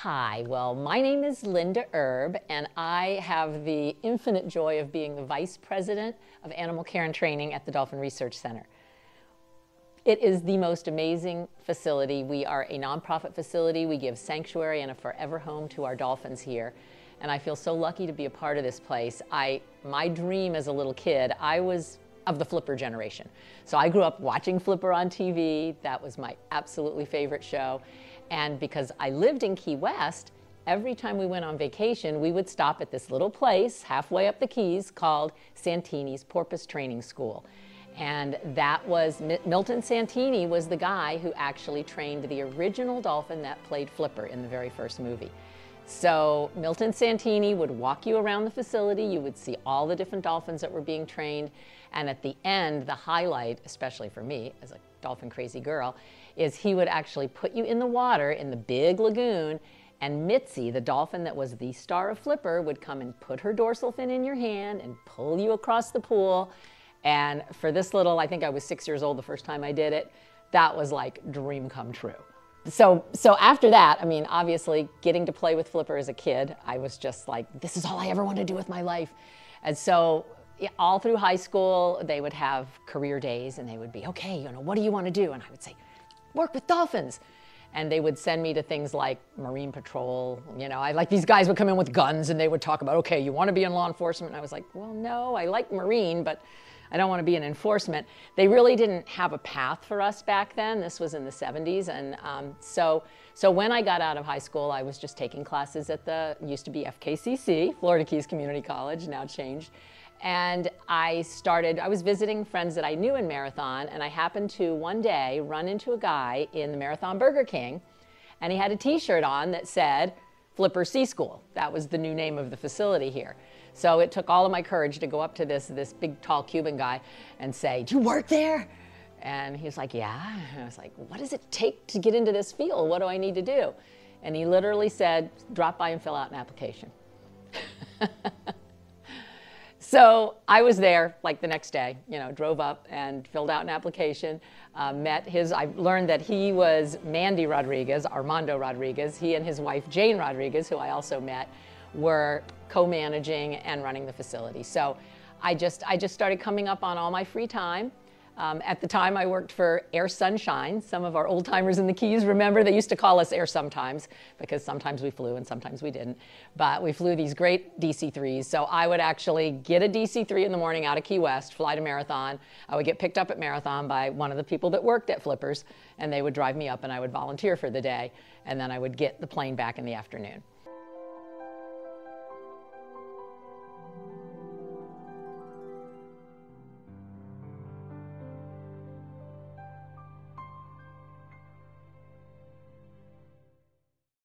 Hi, well, my name is Linda Erb, and I have the infinite joy of being the Vice President of Animal Care and Training at the Dolphin Research Center. It is the most amazing facility. We are a nonprofit facility. We give sanctuary and a forever home to our dolphins here, and I feel so lucky to be a part of this place. My dream as a little kid, I was of the Flipper generation. So I grew up watching Flipper on TV. That was my absolutely favorite show. And because I lived in Key West, every time we went on vacation, we would stop at this little place halfway up the Keys called Santini's Porpoise Training School. And that was, Milton Santini was the guy who actually trained the original dolphin that played Flipper in the very first movie. So Milton Santini would walk you around the facility. You would see all the different dolphins that were being trained. And at the end, the highlight, especially for me as a dolphin crazy girl, is he would actually put you in the water in the big lagoon, and Mitzi, the dolphin that was the star of Flipper, would come and put her dorsal fin in your hand and pull you across the pool. And for this little, I think I was 6 years old the first time I did it, that was like dream come true. So after that, I mean, obviously getting to play with Flipper as a kid, I was just like, this is all I ever want to do with my life. And so all through high school, they would have career days and they would be, okay, you know, what do you want to do? And I would say, work with dolphins. And they would send me to things like Marine Patrol. You know, like these guys would come in with guns and they would talk about, okay, you want to be in law enforcement? And I was like, well, no, I like Marine, but I don't want to be in enforcement. They really didn't have a path for us back then. This was in the 70s. And so when I got out of high school, I was just taking classes at used to be FKCC, Florida Keys Community College, now changed. And I was visiting friends that I knew in Marathon, and I happened to one day run into a guy in the Marathon Burger King, and he had a t-shirt on that said Flipper Sea School. That was the new name of the facility here. So it took all of my courage to go up to this big, tall Cuban guy and say, do you work there? And he was like, yeah. And I was like, what does it take to get into this field? What do I need to do? And he literally said, drop by and fill out an application. So I was there like the next day, you know, drove up and filled out an application, I learned that he was Mandy Rodriguez, Armando Rodriguez. He and his wife, Jane Rodriguez, who I also met, were co-managing and running the facility. So I just started coming up on all my free time. At the time, I worked for Air Sunshine. Some of our old timers in the Keys remember they used to call us Air Sometimes, because sometimes we flew and sometimes we didn't. But we flew these great DC-3s. So I would actually get a DC-3 in the morning out of Key West, fly to Marathon. I would get picked up at Marathon by one of the people that worked at Flippers, and they would drive me up and I would volunteer for the day. And then I would get the plane back in the afternoon.